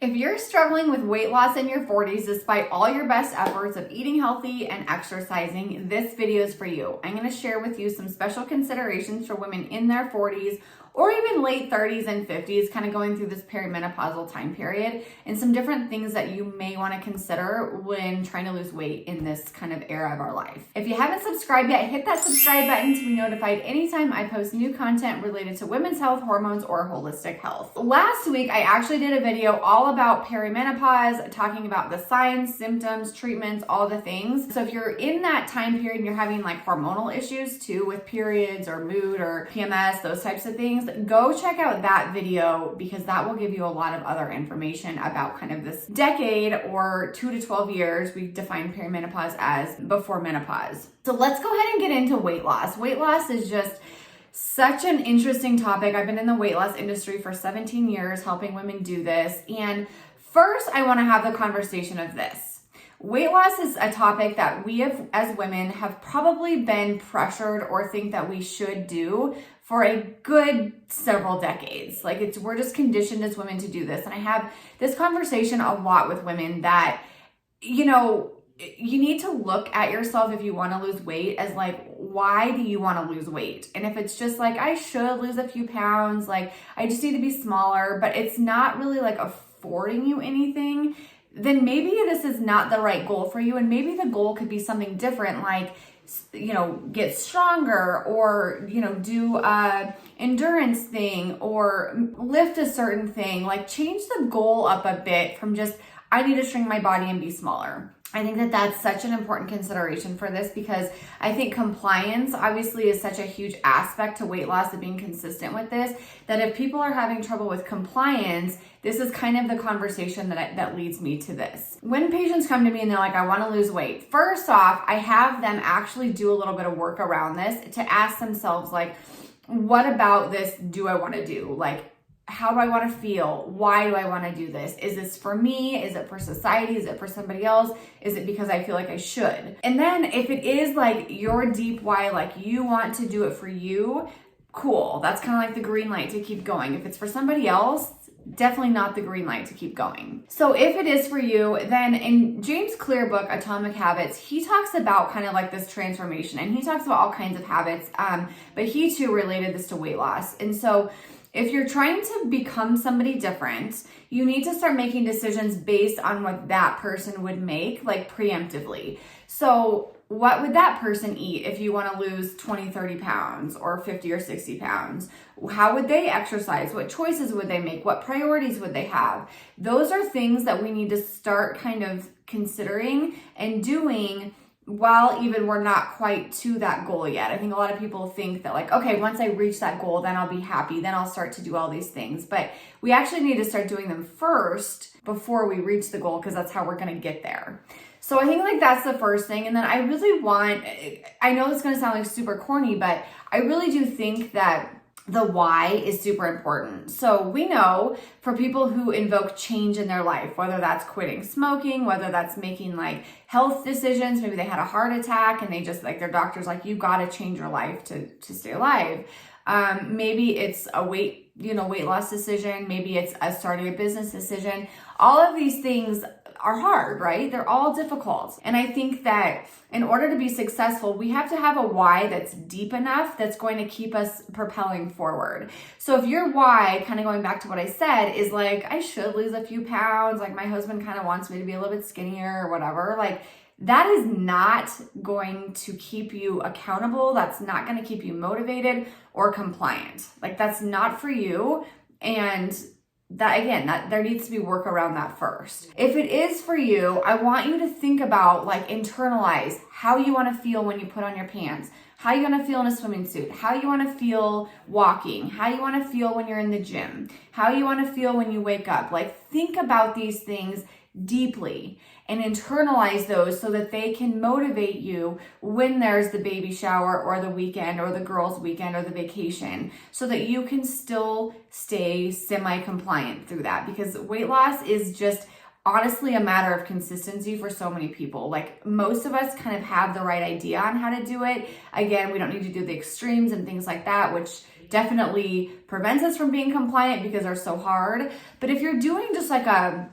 If you're struggling with weight loss in your 40s despite all your best efforts of eating healthy and exercising, this video is for you. I'm going to share with you some special considerations for women in their 40s or even late 30s and 50s, kind of going through this perimenopausal time period, and some different things that you may want to consider when trying to lose weight in this kind of era of our life. If you haven't subscribed yet, hit that subscribe button to be notified anytime I post new content related to women's health, hormones, or holistic health. Last week, I actually did a video all about perimenopause, talking about the signs, symptoms, treatments, all the things. So if you're in that time period and you're having like hormonal issues too with periods or mood or PMS, those types of things, go check out that video because that will give you a lot of other information about kind of this decade or 2 to 12 years. We define perimenopause as before menopause. So let's go ahead and get into weight loss. Weight loss is just such an interesting topic. I've been in the weight loss industry for 17 years, helping women do this. And first, I want to have the conversation of this. Weight loss is a topic that we as women have probably been pressured or think that we should do for a good several decades. We're just conditioned as women to do this. And I have this conversation a lot with women that, you need to look at yourself if you want to lose weight as like, why do you want to lose weight? And if it's just like, I should lose a few pounds, like I just need to be smaller, but it's not really like affording you anything, then maybe this is not the right goal for you. And maybe the goal could be something different, like, get stronger or, do a endurance thing or lift a certain thing, like change the goal up a bit from just, I need to shrink my body and be smaller. I think that that's such an important consideration for this because I think compliance obviously is such a huge aspect to weight loss and being consistent with this, that if people are having trouble with compliance, this is kind of the conversation that leads me to this. When patients come to me and they're like, I want to lose weight, first off, I have them actually do a little bit of work around this to ask themselves, like, what about this do I want to do? Like, how do I want to feel? Why do I want to do this? Is this for me? Is it for society? Is it for somebody else? Is it because I feel like I should? And then if it is like your deep why, like you want to do it for you, cool. That's kind of like the green light to keep going. If it's for somebody else, definitely not the green light to keep going. So if it is for you, then in James Clear book, Atomic Habits, he talks about kind of like this transformation and he talks about all kinds of habits, but he too related this to weight loss. And so if you're trying to become somebody different, you need to start making decisions based on what that person would make, like preemptively. So what would that person eat if you want to lose 20, 30 pounds or 50 or 60 pounds? How would they exercise? What choices would they make? What priorities would they have? Those are things that we need to start kind of considering and doing while even we're not quite to that goal yet. I think a lot of people think that like, okay, once I reach that goal, then I'll be happy. Then I'll start to do all these things. But we actually need to start doing them first before we reach the goal because that's how we're going to get there. So I think like that's the first thing. And then I really I know it's going to sound like super corny, but I really do think that the why is super important. So we know for people who invoke change in their life, whether that's quitting smoking, whether that's making like health decisions, maybe they had a heart attack and they just like their doctor's like, you got to change your life to stay alive. Maybe it's a weight loss decision. Maybe it's starting a business decision. All of these things are hard, right? They're all difficult. And I think that in order to be successful, we have to have a why that's deep enough that's going to keep us propelling forward. So if your why, kind of going back to what I said, is like, I should lose a few pounds, like my husband kind of wants me to be a little bit skinnier or whatever, like that is not going to keep you accountable. That's not going to keep you motivated or compliant. Like that's not for you. And that there needs to be work around that first. If it is for you, I want you to think about like internalize how you want to feel when you put on your pants, how you want to feel in a swimming suit, how you want to feel walking, how you want to feel when you're in the gym, how you want to feel when you wake up. Like think about these things deeply and internalize those so that they can motivate you when there's the baby shower or the weekend or the girls' weekend or the vacation, so that you can still stay semi-compliant through that. Because weight loss is just honestly a matter of consistency for so many people. Like most of us kind of have the right idea on how to do it. Again, we don't need to do the extremes and things like that, which definitely prevents us from being compliant because they're so hard. But if you're doing just like a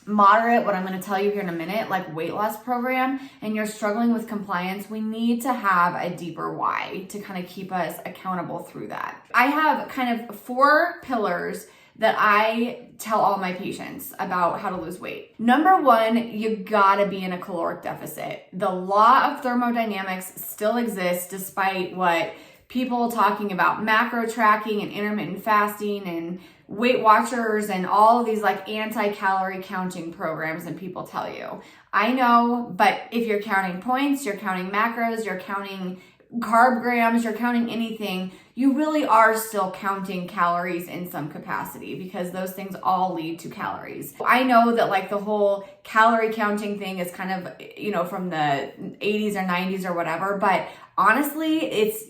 moderate, what I'm going to tell you here in a minute, like weight loss program, and you're struggling with compliance, we need to have a deeper why to kind of keep us accountable through that. I have kind of 4 pillars that I tell all my patients about how to lose weight. Number 1, you gotta be in a caloric deficit. The law of thermodynamics still exists despite what people talking about macro tracking and intermittent fasting and Weight Watchers and all of these like anti-calorie counting programs and people tell you. I know, but if you're counting points, you're counting macros, you're counting carb grams, you're counting anything, you really are still counting calories in some capacity because those things all lead to calories. I know that like the whole calorie counting thing is kind of, you know, from the 80s or 90s or whatever, but honestly, it's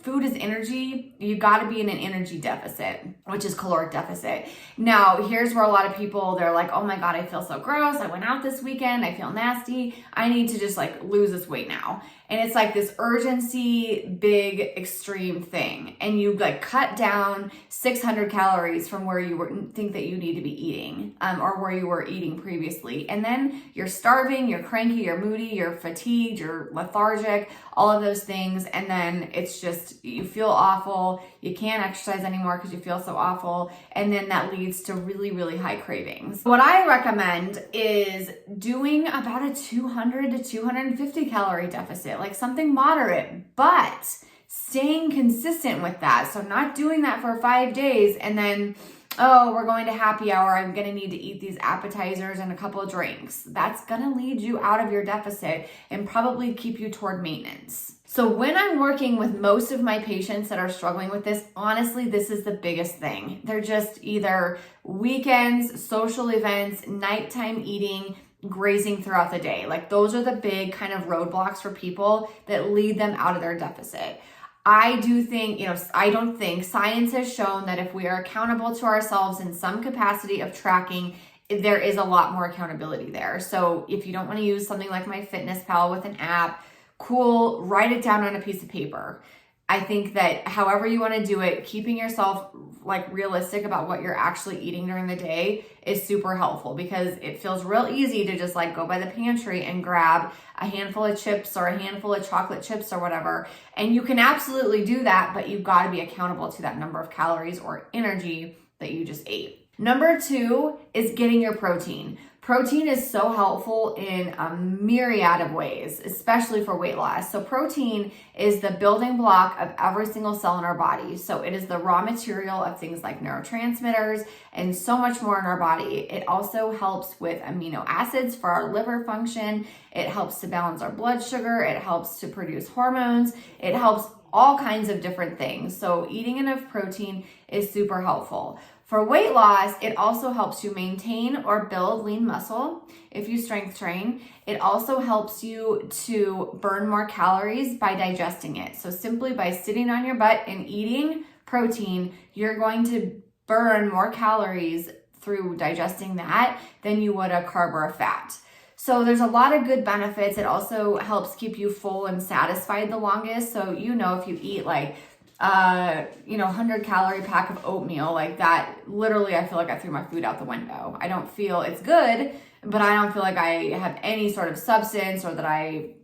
food is energy. You got to be in an energy deficit, which is caloric deficit. Now, here's where a lot of people, they're like, oh my God, I feel so gross. I went out this weekend. I feel nasty. I need to just like lose this weight now. And it's like this urgency, big, extreme thing. And you like cut down 600 calories from where you think that you need to be eating, or where you were eating previously. And then you're starving, you're cranky, you're moody, you're fatigued, you're lethargic, all of those things. And then it's just, you feel awful. You can't exercise anymore because you feel so awful. And then that leads to really, really high cravings. What I recommend is doing about a 200 to 250 calorie deficit, like something moderate, but staying consistent with that. So not doing that for 5 days and then, oh, we're going to happy hour. I'm going to need to eat these appetizers and a couple of drinks. That's going to lead you out of your deficit and probably keep you toward maintenance. So when I'm working with most of my patients that are struggling with this, honestly, this is the biggest thing. They're just either weekends, social events, nighttime eating, grazing throughout the day. Like those are the big kind of roadblocks for people that lead them out of their deficit. I do think, I don't think science has shown that if we are accountable to ourselves in some capacity of tracking, there is a lot more accountability there. So if you don't want to use something like MyFitnessPal with an app, cool, write it down on a piece of paper. I think that however you want to do it, keeping yourself like realistic about what you're actually eating during the day is super helpful because it feels real easy to just like go by the pantry and grab a handful of chips or a handful of chocolate chips or whatever. And you can absolutely do that, but you've got to be accountable to that number of calories or energy that you just ate. Number 2 is getting your protein. Protein is so helpful in a myriad of ways, especially for weight loss. So protein is the building block of every single cell in our body. So it is the raw material of things like neurotransmitters and so much more in our body. It also helps with amino acids for our liver function. It helps to balance our blood sugar. It helps to produce hormones. It helps all kinds of different things. So eating enough protein is super helpful. For weight loss, it also helps you maintain or build lean muscle if you strength train. It also helps you to burn more calories by digesting it. So simply by sitting on your butt and eating protein, you're going to burn more calories through digesting that than you would a carb or a fat. So there's a lot of good benefits. It also helps keep you full and satisfied the longest. So, if you eat like 100 calorie pack of oatmeal like that, literally I feel like I threw my food out the window. I don't feel it's good, but I don't feel like I have any sort of substance or that I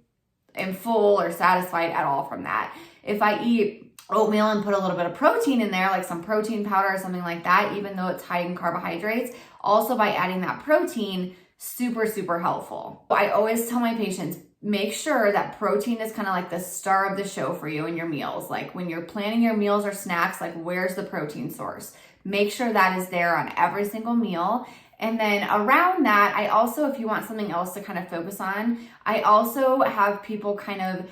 am full or satisfied at all from that. If I eat oatmeal and put a little bit of protein in there, like some protein powder or something like that, even though it's high in carbohydrates, also by adding that protein, super, super helpful. I always tell my patients, make sure that protein is kind of like the star of the show for you in your meals. Like when you're planning your meals or snacks, like where's the protein source? Make sure that is there on every single meal. And then around that, I also, if you want something else to kind of focus on, I also have people kind of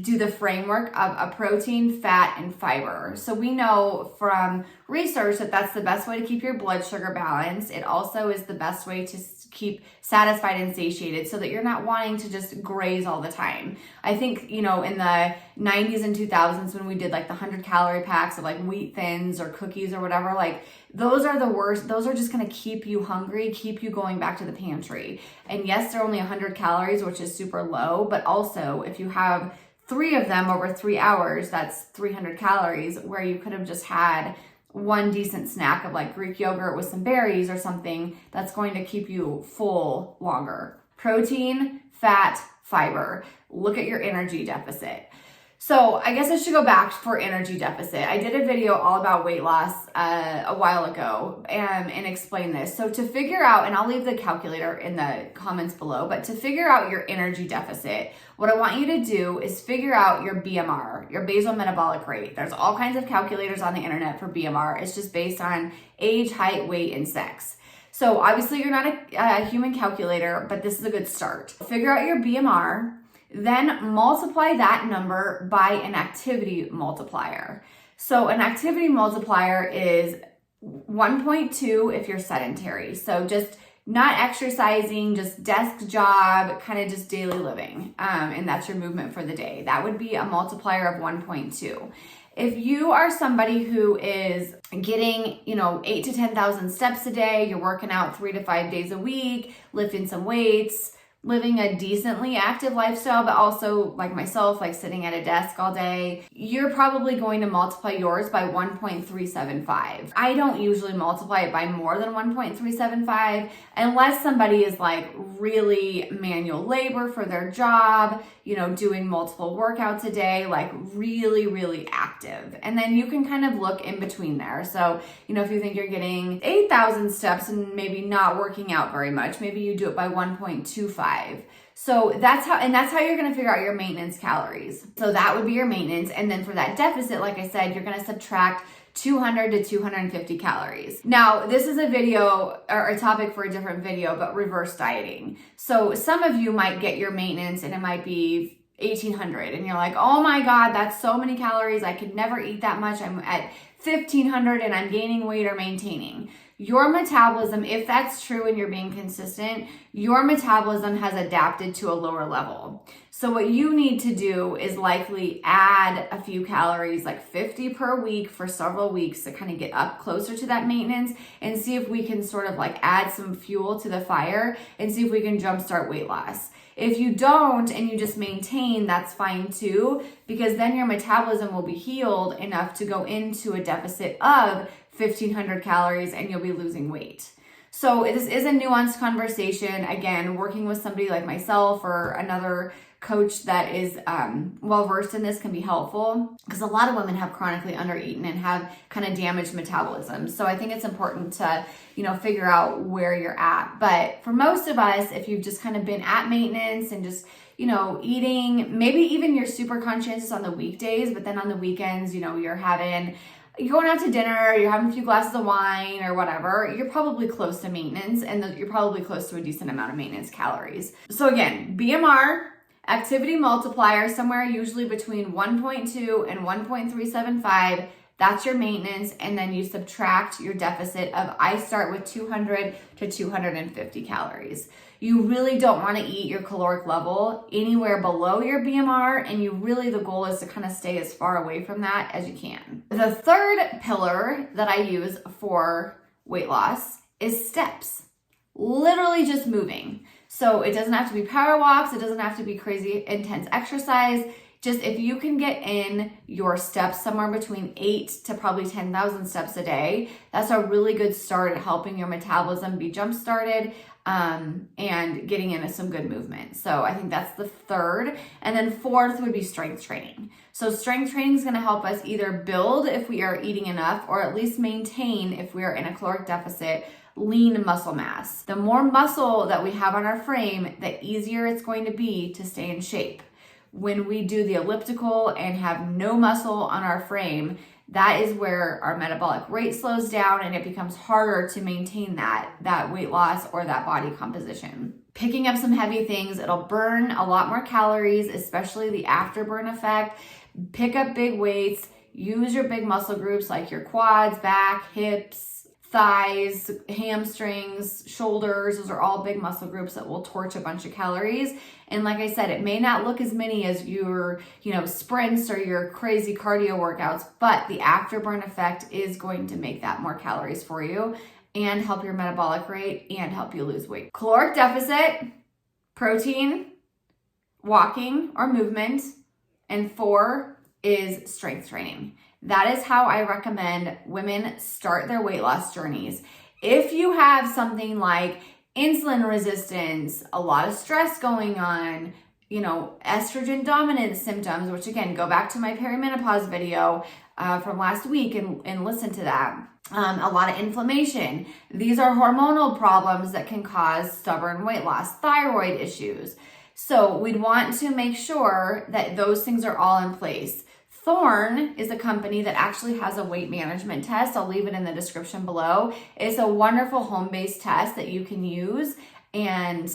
do the framework of a protein, fat, and fiber. So we know from research that that's the best way to keep your blood sugar balanced. It also is the best way to keep satisfied and satiated so that you're not wanting to just graze all the time. I think, in the 90s and 2000s when we did like the 100 calorie packs of like wheat thins or cookies or whatever, like those are the worst. Those are just going to keep you hungry, keep you going back to the pantry. And yes, they're only 100 calories, which is super low, but also if you have 3 of them over 3 hours, that's 300 calories, where you could have just had one decent snack of like Greek yogurt with some berries or something that's going to keep you full longer. Protein, fat, fiber. Look at your energy deficit. So I guess I should go back for energy deficit. I did a video all about weight loss a while ago and explain this. So to figure out, and I'll leave the calculator in the comments below, but to figure out your energy deficit, what I want you to do is figure out your BMR, your basal metabolic rate. There's all kinds of calculators on the internet for BMR. It's just based on age, height, weight, and sex. So obviously you're not a human calculator, but this is a good start. Figure out your BMR. Then multiply that number by an activity multiplier. So an activity multiplier is 1.2 if you're sedentary. So just not exercising, just desk job, kind of just daily living. And that's your movement for the day. That would be a multiplier of 1.2. If you are somebody who is getting, 8 to 10,000 steps a day, you're working out 3 to 5 days a week, lifting some weights, living a decently active lifestyle, but also like myself, like sitting at a desk all day, you're probably going to multiply yours by 1.375. I don't usually multiply it by more than 1.375 unless somebody is like really manual labor for their job, doing multiple workouts a day, like really, really active. And then you can kind of look in between there. So, if you think you're getting 8,000 steps and maybe not working out very much, maybe you do it by 1.25. So that's how you're going to figure out your maintenance calories. So that would be your maintenance. And then for that deficit, like I said, you're going to subtract 200 to 250 calories. Now, this is a video or a topic for a different video, but reverse dieting. So some of you might get your maintenance and it might be 1,800 and you're like, oh my God, that's so many calories. I could never eat that much. I'm at 1,500 and I'm gaining weight or maintaining. Your metabolism, if that's true and you're being consistent, your metabolism has adapted to a lower level. So what you need to do is likely add a few calories, like 50 per week for several weeks to kind of get up closer to that maintenance and see if we can sort of like add some fuel to the fire and see if we can jumpstart weight loss. If you don't and you just maintain, that's fine too, because then your metabolism will be healed enough to go into a deficit of 1,500 calories and you'll be losing weight. So this is a nuanced conversation. Again, working with somebody like myself or another coach that is well-versed in this can be helpful because a lot of women have chronically undereaten and have kind of damaged metabolism. So I think it's important to, figure out where you're at. But for most of us, if you've just kind of been at maintenance and just, eating, maybe even you're super conscientious on the weekdays, but then on the weekends, you're going out to dinner, you're having a few glasses of wine or whatever, you're probably close to maintenance and you're probably close to a decent amount of maintenance calories. So again, BMR, activity multiplier, somewhere usually between 1.2 and 1.375, that's your maintenance. And then you subtract your deficit of, I start with 200 to 250 calories. You really don't want to eat your caloric level anywhere below your BMR, and the goal is to kind of stay as far away from that as you can. The third pillar that I use for weight loss is steps. Literally just moving. So it doesn't have to be power walks, it doesn't have to be crazy intense exercise. Just if you can get in your steps somewhere between 8 to probably 10,000 steps a day, that's a really good start at helping your metabolism be jump started and getting into some good movement. So I think that's the third. And then fourth would be strength training. So strength training is going to help us either build if we are eating enough or at least maintain if we are in a caloric deficit lean muscle mass. The more muscle that we have on our frame, the easier it's going to be to stay in shape. When we do the elliptical and have no muscle on our frame, that is where our metabolic rate slows down and it becomes harder to maintain that weight loss or that body composition. Picking up some heavy things, it'll burn a lot more calories, especially the afterburn effect. Pick up big weights, use your big muscle groups like your quads, back, hips, thighs, hamstrings, shoulders. Those are all big muscle groups that will torch a bunch of calories. And like I said, it may not look as many as your, sprints or your crazy cardio workouts, but the afterburn effect is going to make that more calories for you and help your metabolic rate and help you lose weight. Caloric deficit, protein, walking or movement, and 4 is strength training. That is how I recommend women start their weight loss journeys. If you have something like insulin resistance, a lot of stress going on, estrogen dominant symptoms, which again, go back to my perimenopause video from last week and listen to that. A lot of inflammation. These are hormonal problems that can cause stubborn weight loss, thyroid issues. So we'd want to make sure that those things are all in place. Thorne is a company that actually has a weight management test. I'll leave it in the description below. It's a wonderful home-based test that you can use and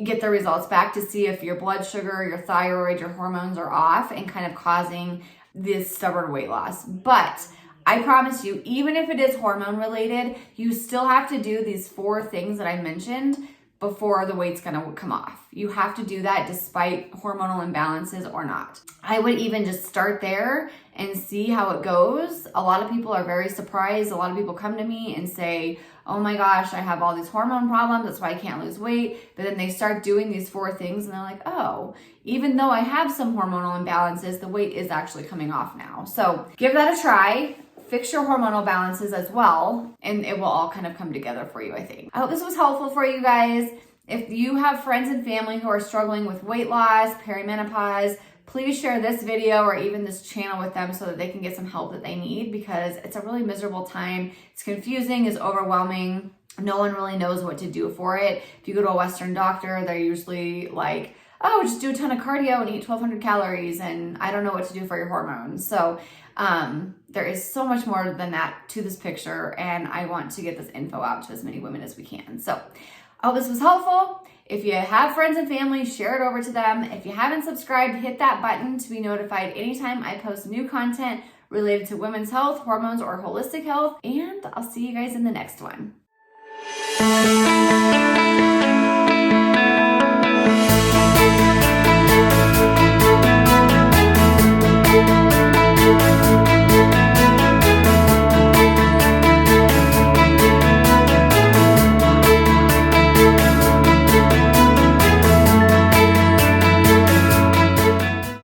get the results back to see if your blood sugar, your thyroid, your hormones are off and kind of causing this stubborn weight loss. But I promise you, even if it is hormone related, you still have to do these 4 things that I mentioned before the weight's gonna come off. You have to do that despite hormonal imbalances or not. I would even just start there and see how it goes. A lot of people are very surprised. A lot of people come to me and say, oh my gosh, I have all these hormone problems, that's why I can't lose weight. But then they start doing these 4 things and they're like, oh, even though I have some hormonal imbalances, the weight is actually coming off now. So give that a try. Fix your hormonal balances as well, and it will all kind of come together for you, I think. I hope this was helpful for you guys. If you have friends and family who are struggling with weight loss, perimenopause, please share this video or even this channel with them so that they can get some help that they need, because it's a really miserable time. It's confusing, it's overwhelming. No one really knows what to do for it. If you go to a Western doctor, they're usually like, oh, just do a ton of cardio and eat 1,200 calories, and I don't know what to do for your hormones. So there is so much more than that to this picture, and I want to get this info out to as many women as we can. So I hope this was helpful. If you have friends and family, share it over to them. If you haven't subscribed, hit that button to be notified anytime I post new content related to women's health, hormones, or holistic health, and I'll see you guys in the next one.